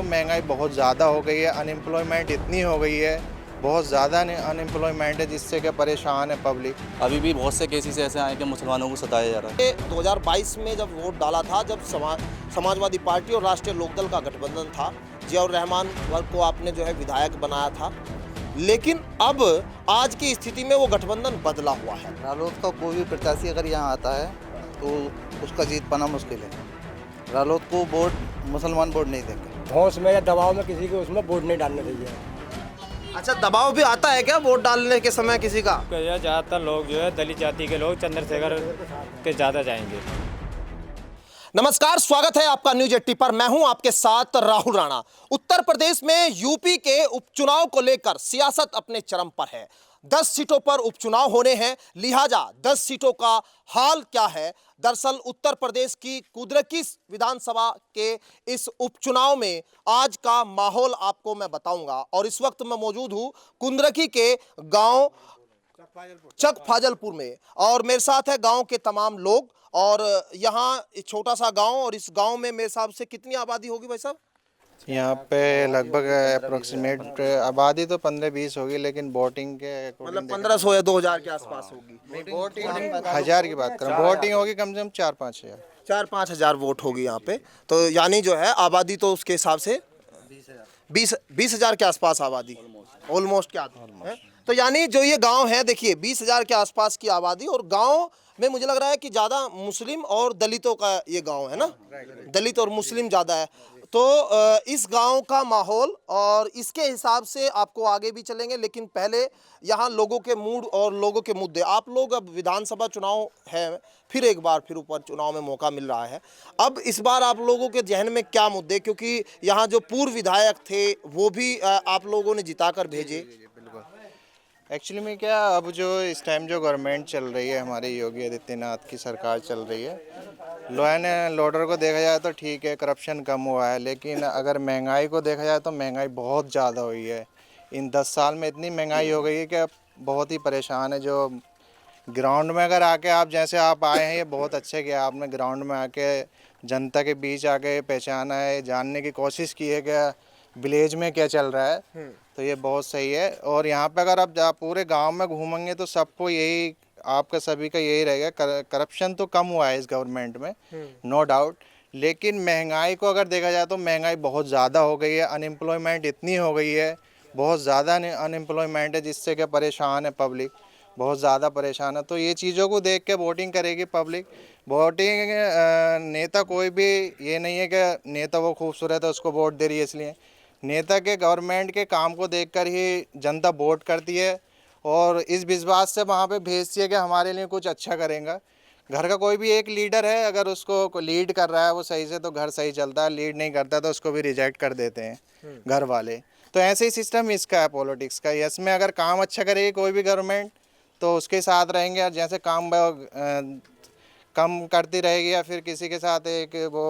महंगाई बहुत ज़्यादा हो गई है, अनएम्प्लॉयमेंट इतनी हो गई है, बहुत ज़्यादा अनएम्प्लॉयमेंट है जिससे कि परेशान है पब्लिक। अभी भी बहुत से केसेस ऐसे आए कि मुसलमानों को सताया जा रहा है। 2022 में जब वोट डाला था, जब समाजवादी पार्टी और राष्ट्रीय लोकदल का गठबंधन था, जियाउर रहमान वर्ग को आपने जो है विधायक बनाया था, लेकिन अब आज की स्थिति में वो गठबंधन बदला हुआ है। रालोद का कोई भी प्रत्याशी अगर यहाँ आता है तो उसका जीत पाना मुश्किल है। रालोद को वोट मुसलमान वोट नहीं देंगे। होश में या दबाव में किसी को उसमें वोट नहीं डालना चाहिए। अच्छा, दबाव भी आता है क्या वोट डालने के समय किसी का? ज़्यादातर लोग जो है दलित जाति के लोग चंद्रशेखर के ज़्यादा जाएंगे। नमस्कार, स्वागत है आपका न्यूज 80 पर। मैं हूं आपके साथ राहुल राणा। उत्तर प्रदेश में यूपी के उपचुनाव को लेकर सियासत अपने चरम पर है। 10 सीटों पर उपचुनाव होने हैं, लिहाजा 10 सीटों का हाल क्या है। दरअसल उत्तर प्रदेश की कुद्रेकी विधानसभा के इस उपचुनाव में आज का माहौल आपको मैं बताऊंगा। और इस वक्त मैं मौजूद हूं कुंद्रकी के गांव चक फाजलपुर में, और मेरे साथ है गांव के तमाम लोग। और यहाँ छोटा सा गांव, और इस गांव में मेरे हिसाब से कितनी आबादी होगी भाई साहब? यहाँ पे लगभग अप्रोक्सीमेट आबादी तो 15-20 होगी, लेकिन वोटिंग के मतलब 1500 या 2000 के आसपास होगी। वोटिंग हज़ार की बात करें, वोटिंग होगी कम से कम 4-5 हज़ार। 4-5 हजार वोट होगी यहाँ पे। तो यानी जो है आबादी तो उसके हिसाब से 20 हजार के आसपास आबादी, ऑलमोस्ट क्या है। तो यानी जो ये गांव है, देखिए 20 हजार के आसपास की आबादी, और गांव में मुझे लग रहा है कि ज़्यादा मुस्लिम और दलितों का ये गांव है ना, दलित और मुस्लिम ज़्यादा है। तो इस गांव का माहौल और इसके हिसाब से आपको आगे भी चलेंगे, लेकिन पहले यहाँ लोगों के मूड और लोगों के मुद्दे। आप लोग, अब विधानसभा चुनाव है, फिर एक बार फिर ऊपर चुनाव में मौका मिल रहा है। अब इस बार आप लोगों के जहन में क्या मुद्दे, क्योंकि यहाँ जो पूर्व विधायक थे वो भी आप लोगों ने जिताकर भेजे। एक्चुअली में क्या, अब जो इस टाइम जो गवर्नमेंट चल रही है, हमारे योगी आदित्यनाथ की सरकार चल रही है, लॉ एंड ऑर्डर को देखा जाए तो ठीक है, करप्शन कम हुआ है, लेकिन अगर महंगाई को देखा जाए तो महंगाई बहुत ज़्यादा हुई है। इन 10 साल में इतनी महंगाई हो गई है कि अब बहुत ही परेशान है। जो ग्राउंड में अगर आके आप, जैसे आप आए हैं, ये बहुत अच्छे किया आपने, ग्राउंड में आके जनता के बीच आके पहचाना है, जानने की कोशिश की है कि विलेज में क्या चल रहा है, तो ये बहुत सही है। और यहाँ पे अगर आप पूरे गांव में घूमेंगे तो सबको यही, आपका सभी का यही रहेगा, करप्शन तो कम हुआ है इस गवर्नमेंट में, नो डाउट, लेकिन महंगाई को अगर देखा जाए तो महंगाई बहुत ज़्यादा हो गई है, अनएम्प्लॉयमेंट इतनी हो गई है, बहुत ज़्यादा अनएम्प्लॉयमेंट है जिससे कि परेशान है पब्लिक, बहुत ज़्यादा परेशान है। तो ये चीज़ों को देख के वोटिंग करेगी पब्लिक। वोटिंग नेता कोई भी ये नहीं है कि नेता वो खूबसूरत है उसको वोट दे रही है, इसलिए नेता के, गवर्नमेंट के काम को देखकर ही जनता वोट करती है, और इस विश्वास से वहाँ पे भेजती है कि हमारे लिए कुछ अच्छा करेगा। घर का कोई भी एक लीडर है, अगर उसको लीड कर रहा है वो सही से, तो घर सही चलता है, लीड नहीं करता तो उसको भी रिजेक्ट कर देते हैं घर वाले। तो ऐसे ही सिस्टम इसका है, पॉलिटिक्स का। इसमें अगर काम अच्छा करेगी कोई भी गवर्नमेंट तो उसके साथ रहेंगे, और जैसे काम कम करती रहेगी या फिर किसी के साथ एक वो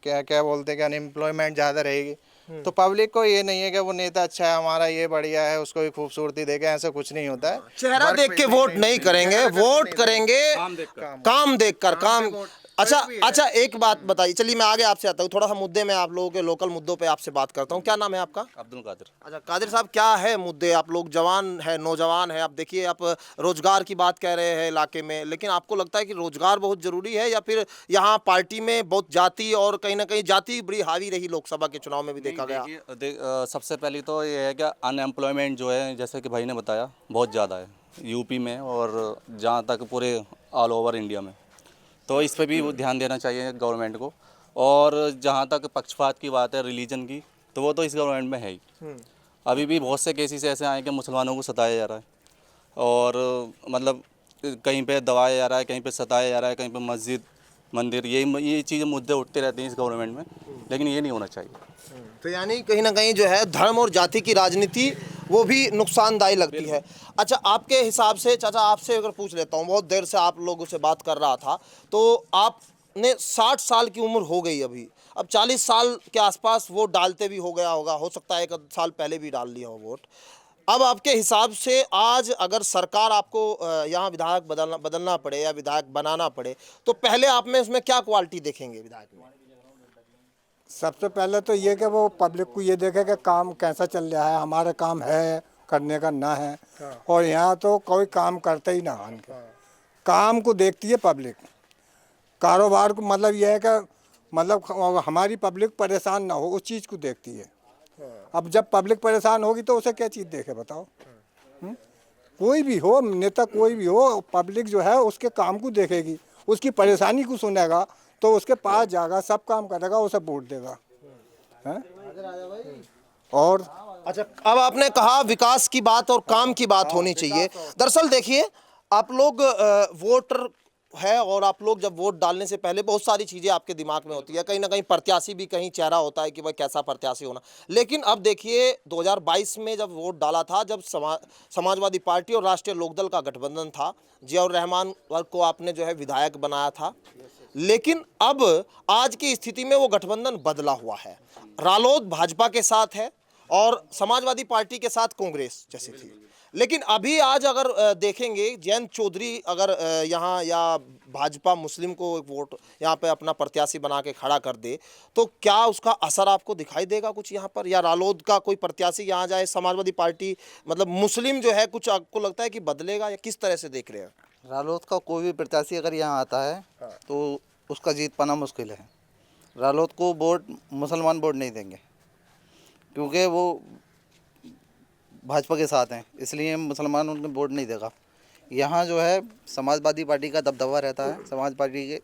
क्या क्या बोलते हैं कि अनएम्प्लॉयमेंट ज़्यादा रहेगी, तो पब्लिक को ये नहीं है कि वो नेता अच्छा है, हमारा ये बढ़िया है, उसको भी खूबसूरती देखे, ऐसा कुछ नहीं होता है। चेहरा देख के वोट नहीं करेंगे, वोट करेंगे काम देखकर। काम अच्छा, एक बात बताइए, चलिए मैं आगे आपसे आता हूँ, थोड़ा सा मुद्दे में, आप लोगों के लोकल मुद्दों पे आपसे बात करता हूँ। क्या नाम है आपका? अब्दुल कादिर। अच्छा कादिर साहब, क्या है मुद्दे? आप लोग जवान है, नौजवान है, आप देखिए, आप रोजगार की बात कह रहे हैं इलाके में, लेकिन आपको लगता है कि रोजगार बहुत जरूरी है, या फिर यहाँ पार्टी में बहुत जाति, और कहीं ना कहीं जाति बड़ी हावी रही लोकसभा के चुनाव में भी देखा गया? सबसे पहले तो ये है कि अनएम्प्लॉयमेंट जो है, जैसे कि भाई ने बताया, बहुत ज़्यादा है यूपी में, और जहाँ तक पूरे ऑल ओवर इंडिया में। तो इस पे भी ध्यान देना चाहिए गवर्नमेंट को। और जहाँ तक पक्षपात की बात है रिलीजन की, तो वो तो इस गवर्नमेंट में है ही। अभी भी बहुत से केसेस ऐसे आए कि मुसलमानों को सताया जा रहा है, और मतलब कहीं पे दबाया जा रहा है, कहीं पे सताया जा रहा है, कहीं पे मस्जिद मंदिर, ये चीज़ें मुद्दे उठते रहते हैं इस गवर्नमेंट में, लेकिन ये नहीं होना चाहिए। तो यानी कहीं ना कहीं जो है धर्म और जाति की राजनीति वो भी नुकसानदायी लगती है। अच्छा, आपके हिसाब से, चाचा आपसे अगर पूछ लेता हूँ, बहुत देर से आप लोगों से बात कर रहा था, तो आपने 60 साल की उम्र हो गई अभी, अब 40 साल के आसपास वोट डालते भी हो गया होगा, हो सकता है 1 साल पहले भी डाल लिया हो वोट। अब आपके हिसाब से आज अगर सरकार आपको यहाँ विधायक बदलना पड़े या विधायक बनाना पड़े, तो पहले आप में इसमें क्या क्वालिटी देखेंगे विधायक में? सबसे पहले तो ये कि वो पब्लिक को ये देखे कि काम कैसा चल रहा है, हमारा काम है करने का ना है। और यहाँ तो कोई काम करते ही ना उनके काम को देखती है पब्लिक। कारोबार को मतलब ये है कि मतलब हमारी पब्लिक परेशान ना हो, उस चीज़ को देखती है। अब जब पब्लिक परेशान होगी तो उसे क्या चीज़ देखे बताओ। कोई भी हो नेता, कोई भी हो, पब्लिक जो है उसके काम को देखेगी, उसकी परेशानी को सुनेगा तो उसके पास जाएगा, सब काम करेगा, उसे वोट देगा हैं? और अच्छा, अब आपने कहा विकास की बात और काम की बात होनी चाहिए। दरअसल देखिए, आप लोग वोटर है और आप लोग जब वोट डालने से पहले बहुत सारी चीज़ें आपके दिमाग में होती है, कहीं ना कहीं प्रत्याशी भी कहीं चेहरा होता है कि भाई कैसा प्रत्याशी होना। लेकिन अब देखिए 2022 में जब वोट डाला था, जब समाजवादी पार्टी और राष्ट्रीय लोकदल का गठबंधन था, जियाउर रहमान को आपने जो है विधायक बनाया था। लेकिन अब आज की स्थिति में वो गठबंधन बदला हुआ है। रालोद भाजपा के साथ है और समाजवादी पार्टी के साथ कांग्रेस जैसी थी। लेकिन अभी आज अगर देखेंगे, जयंत चौधरी अगर यहाँ या भाजपा मुस्लिम को एक वोट यहाँ पे अपना प्रत्याशी बना के खड़ा कर दे, तो क्या उसका असर आपको दिखाई देगा कुछ यहाँ पर? या रालोद का कोई प्रत्याशी यहाँ जाए, समाजवादी पार्टी मतलब मुस्लिम जो है, कुछ आपको लगता है कि बदलेगा या किस तरह से देख रहे हैं? रालोद का कोई भी प्रत्याशी अगर यहाँ आता है तो उसका जीत पाना मुश्किल है। रालोद को वोट मुसलमान वोट नहीं देंगे, क्योंकि वो भाजपा के साथ हैं, इसलिए मुसलमान उनको वोट नहीं देगा। यहाँ जो है समाजवादी पार्टी का दबदबा रहता है, समाज पार्टी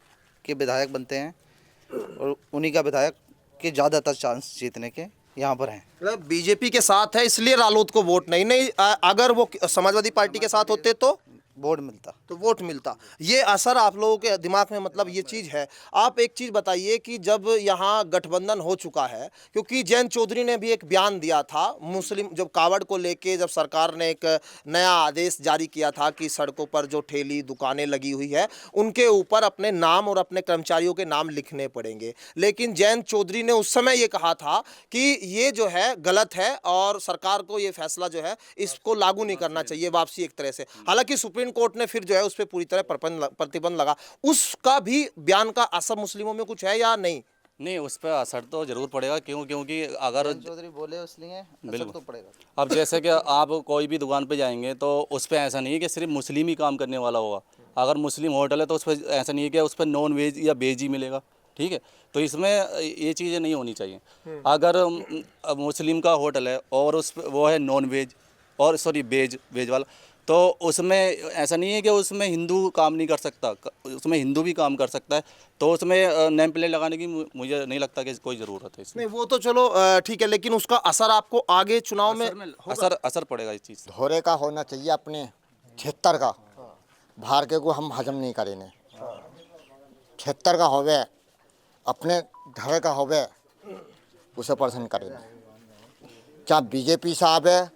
के विधायक बनते हैं और उन्हीं का विधायक के ज़्यादातर चांस जीतने के यहाँ पर हैं। मतलब बीजेपी के साथ है इसलिए रालोद को वोट नहीं अगर वो समाजवादी पार्टी के साथ होते तो वोट मिलता। ये असर आप लोगों के दिमाग में, मतलब ये चीज़ है। आप एक चीज़ बताइए कि जब यहाँ गठबंधन हो चुका है, क्योंकि जयंत चौधरी ने भी एक बयान दिया था मुस्लिम, जब कावड़ को लेके जब सरकार ने एक नया आदेश जारी किया था कि सड़कों पर जो ठेली दुकानें लगी हुई है उनके ऊपर अपने नाम और अपने कर्मचारियों के नाम लिखने पड़ेंगे। लेकिन जयंत चौधरी ने उस समय ये कहा था कि ये जो है गलत है और सरकार को ये फैसला जो है इसको लागू नहीं करना चाहिए, वापसी एक तरह से। हालांकि सुप्रीम कोर्ट ने फिर जो है उस पर पूरी तरह प्रतिबंध लगा। उसका भी बयान का असर मुस्लिमों में कुछ है या नहीं? नहीं, उस पर असर तो जरूर पड़ेगा। क्योंकि अगर चौधरी बोले इसलिए असर तो पड़ेगा। अब जैसे कि आप कोई भी दुकान पे जाएंगे तो उस पर ऐसा नहीं है कि सिर्फ मुस्लिम ही काम करने वाला होगा। अगर मुस्लिम होटल है तो उस पर ऐसा नहीं है कि उस पर नॉन वेज या वेज ही मिलेगा, ठीक है। तो इसमें ये चीज़ें नहीं होनी चाहिए। अगर मुस्लिम का होटल है और वो है नॉन वेज और वेज वाला, तो उसमें ऐसा नहीं है कि उसमें हिंदू काम नहीं कर सकता, उसमें हिंदू भी काम कर सकता है। तो उसमें नेम प्लेट लगाने की मुझे नहीं लगता कि कोई ज़रूरत है इसमें। नहीं, वो तो चलो ठीक है, लेकिन उसका असर आपको आगे चुनाव में असर पड़ेगा इस चीज़। धोरे का होना चाहिए अपने 76 का, बाहर के को हम हजम नहीं करेंगे। 76 का होवे, अपने धरे का होवे, उसे पसंद करेंगे। चाहे बीजेपी साहब है,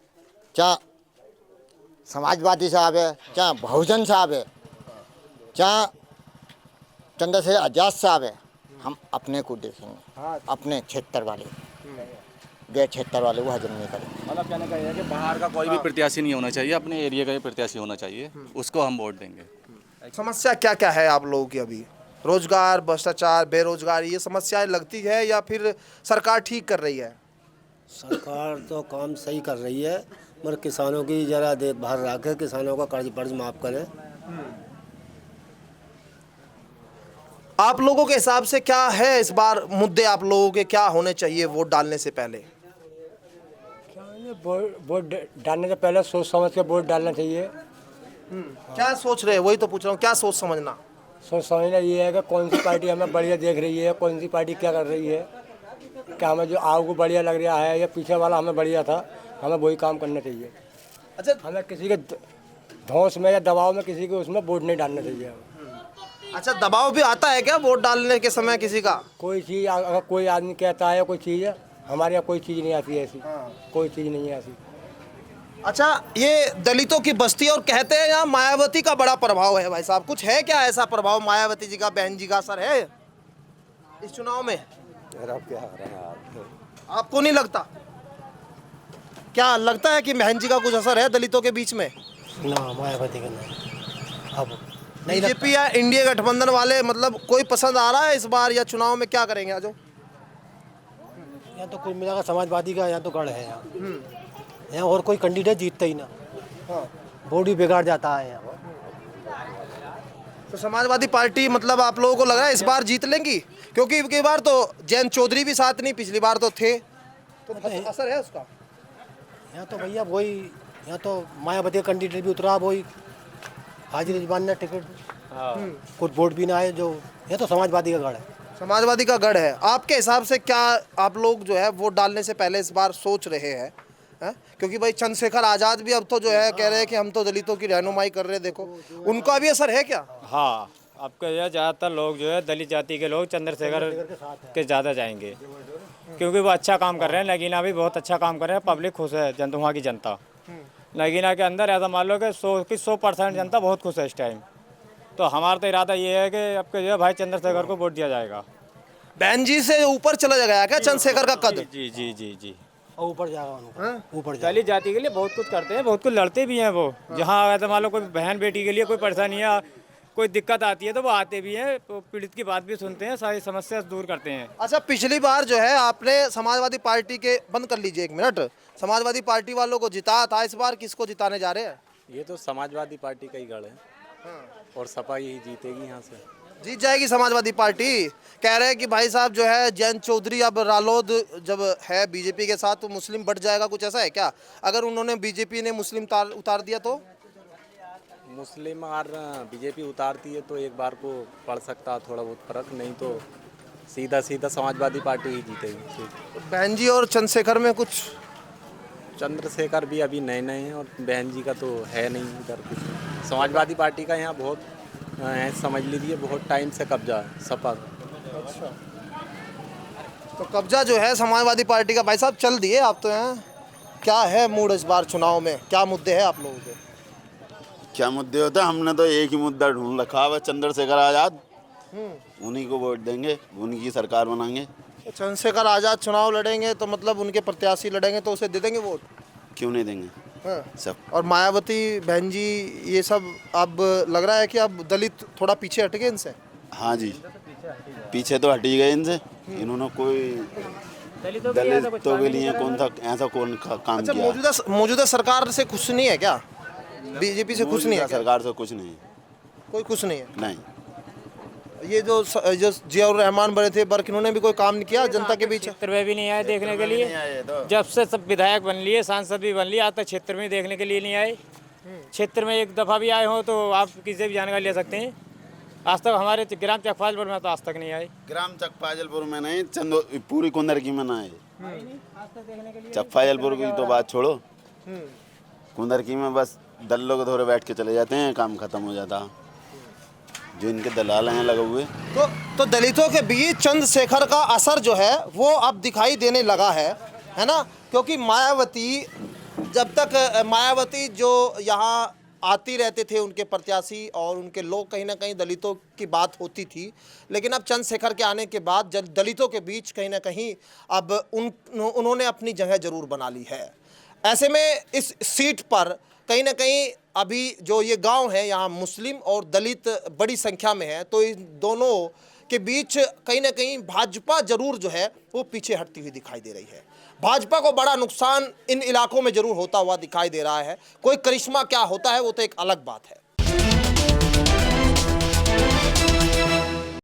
चाहे समाजवादी साहब है, चाहे बहुजन साहब है, चाहे चंद्रशेखर आजाद साहब है, हम अपने को देखेंगे। अपने 76 वाले, गए 76 वाले वो हजम नहीं करेंगे। मतलब कहने का ये है कि बाहर का कोई भी प्रत्याशी नहीं होना चाहिए, अपने एरिया का ही प्रत्याशी होना चाहिए, उसको हम वोट देंगे। समस्या क्या क्या है आप लोगों की अभी? रोजगार, भ्रष्टाचार, बेरोजगारी, ये समस्याएं लगती है या फिर सरकार ठीक कर रही है? सरकार तो काम सही कर रही है, मगर किसानों की जरा देखभाल रखे, किसानों का कर्ज माफ करें। आप लोगों के हिसाब से क्या है इस बार मुद्दे, आप लोगों के क्या होने चाहिए वोट डालने से पहले? वोट डालने से पहले सोच समझ के वोट डालना चाहिए। क्या सोच रहे हैं, वही तो पूछ रहा हूँ, क्या सोच समझना? सोच समझना ये है कि कौन सी पार्टी हमें बढ़िया देख रही है, कौन सी पार्टी क्या कर रही है, क्या हमें जो आगे को बढ़िया लग रहा है या पीछे वाला हमें बढ़िया था, हमें वही काम करना चाहिए। अच्छा, हमें किसी के धौंस में या दबाव में किसी के उसमें वोट नहीं डालना चाहिए। अच्छा, दबाव भी आता है क्या वोट डालने के समय किसी का? कोई चीज़ अगर कोई आदमी कहता है कोई चीज़, हमारे यहाँ कोई चीज़ नहीं आती है ऐसी, कोई चीज़ नहीं है ऐसी। अच्छा, ये दलितों की बस्ती और कहते हैं यहाँ मायावती का बड़ा प्रभाव है। भाई साहब, कुछ है क्या ऐसा प्रभाव मायावती जी का, बहन जी का असर है इस चुनाव में? आपको नहीं लगता? क्या लगता है कि बहन जी का कुछ असर है दलितों के बीच में? ना, मायावती का नहीं। अब बीजेपी या इंडिया गठबंधन वाले मतलब कोई पसंद आ रहा है इस बार या चुनाव में? क्या करेंगे आज? यहाँ तो कुल मिलाकर समाजवादी का यहाँ तो गढ़ है यहाँ और कोई कैंडिडेट जीतता ही ना। वोट भी बिगाड़ जाता है यहाँ। तो समाजवादी पार्टी मतलब आप लोगों को लग रहा है इस बार जीत लेंगी, क्योंकि इस बार तो जयंत चौधरी भी साथ नहीं, पिछली बार तो थे, तो असर है उसका। यहाँ तो भैया वही, यहाँ तो मायावती का कैंडिडेट भी उतरा, वही हाजिर जबान ने टिकट, कुछ वोट भी ना आए। जो ये तो समाजवादी का गढ़ है। समाजवादी का गढ़ है। आपके हिसाब से क्या आप लोग जो है वोट डालने से पहले इस बार सोच रहे हैं? क्योंकि भाई चंद्रशेखर आज़ाद भी अब तो जो है कह रहे हैं कि हम तो दलितों की रहनुमाई कर रहे हैं, देखो उनका भी असर है क्या? हाँ, आपका यह ज़्यादातर लोग जो है दलित जाति के लोग चंद्रशेखर के ज़्यादा जाएंगे, क्योंकि वो अच्छा काम कर रहे हैं। नगीना भी बहुत अच्छा काम कर रहे हैं, पब्लिक खुश है, वहाँ की जनता। नगीना के अंदर ऐसा मान लो कि 100% जनता बहुत खुश है इस टाइम। तो हमारा तो इरादा ये है कि आपके जो है भाई चंद्रशेखर को वोट दिया जाएगा। बहन जी से ऊपर चला गया क्या चंद्रशेखर का कद? जी जी जी जी, और ऊपर जाएगा, ऊपर जाएगा। दलित जाति के लिए बहुत कुछ करते हैं, बहुत कुछ लड़ते भी हैं वो। जहाँ ऐसा मान लो कोई बहन बेटी के लिए कोई परेशानी है, कोई दिक्कत आती है तो वो आते भी हैं, तो पीड़ित की बात भी सुनते हैं, सारी समस्या दूर करते हैं। अच्छा, पिछली बार जो है आपने समाजवादी पार्टी के, बंद कर लीजिए एक मिनट, समाजवादी पार्टी वालों को जिताया था, इस बार किसको जिताने जा रहे हैं? ये तो समाजवादी पार्टी का ही गढ़ है और सपा यही जीतेगी यहाँ से। जीत जाएगी समाजवादी पार्टी। कह रहे हैं कि भाई साहब जो है जयंत चौधरी अब रालोद जब है बीजेपी के साथ तो मुस्लिम बढ़ जाएगा, कुछ ऐसा है क्या? अगर उन्होंने बीजेपी ने मुस्लिम उतार दिया तो? मुस्लिम और बीजेपी उतारती है तो एक बार को पड़ सकता थोड़ा बहुत फर्क, नहीं तो सीधा सीधा समाजवादी पार्टी ही जीतेगी। बहन जी और चंद्रशेखर में कुछ? चंद्रशेखर भी अभी नए नए हैं और बहन जी का तो है नहीं इधर कुछ। समाजवादी पार्टी का यहाँ बहुत समझ लीजिए बहुत टाइम से कब्जा है सपा का। अच्छा, तो कब्जा जो है समाजवादी पार्टी का, भाई साहब चल दिए आप तो हैं, क्या है मूड इस बार चुनाव में, क्या मुद्दे हैं आप लोगों के? क्या मुद्दे होते हैं? हमने तो एक ही मुद्दा ढूंढ रखा है, चंद्रशेखर आज़ाद, उन्हीं को वोट देंगे, उन्हीं की सरकार बनाएंगे। तो चंद्रशेखर आज़ाद चुनाव लड़ेंगे तो मतलब उनके प्रत्याशी लड़ेंगे तो उसे दे देंगे वोट? क्यों नहीं देंगे? हाँ। सब। और मायावती बहन जी ये सब, अब लग रहा है कि अब दलित थोड़ा पीछे हट गए इनसे? हाँ जी, पीछे तो हट ही गए इनसे। इन्होंने कोई दलितों के लिए कौन सा ऐसा कौन काम अच्छा, किया? मौजूदा सरकार से खुश नहीं है क्या? बीजेपी से खुश नहीं है क्या? सरकार से कुछ नहीं, कोई खुश नहीं है। नहीं। ये जो जियाउर रहमान बने थे बर्क, इन्होंने भी कोई काम नहीं किया जनता के बीच? क्षेत्र में भी नहीं आए देखने के लिए, जब से सब विधायक बन लिए, सांसद भी बन लिए, आज तक क्षेत्र में देखने के लिए नहीं आए। क्षेत्र में एक दफ़ा भी आए हो तो आप किसी भी जानकारी ले सकते हैं। आज तक हमारे ग्राम चकफाजलपुर में तो आज तक नहीं आए। ग्राम चकफाजलपुर में नहीं, पूरी कुंदरकी में ना आए। चकफाजलपुर की तो बात छोड़ो, कुंदरकी में बस दल्लों के धोरे बैठ के चले जाते हैं, काम खत्म हो जाता। जो इनके दलाल हैं लगे हुए। तो दलितों के बीच चंद्रशेखर का असर जो है वो अब दिखाई देने लगा है ना? क्योंकि मायावती, जब तक मायावती जो यहाँ आती रहते थे उनके प्रत्याशी और उनके लोग, कहीं ना कहीं दलितों की बात होती थी, लेकिन अब चंद्रशेखर के आने के बाद दलितों के बीच कहीं ना कहीं अब उन्होंने अपनी जगह जरूर बना ली है। ऐसे में इस सीट पर कहीं ना कहीं अभी जो ये गांव है यहाँ मुस्लिम और दलित बड़ी संख्या में है, तो इन दोनों के बीच कहीं ना कहीं भाजपा जरूर जो है वो पीछे हटती हुई दिखाई दे रही है। भाजपा को बड़ा नुकसान इन इलाकों में जरूर होता हुआ दिखाई दे रहा है। कोई करिश्मा क्या होता है वो तो एक अलग बात है।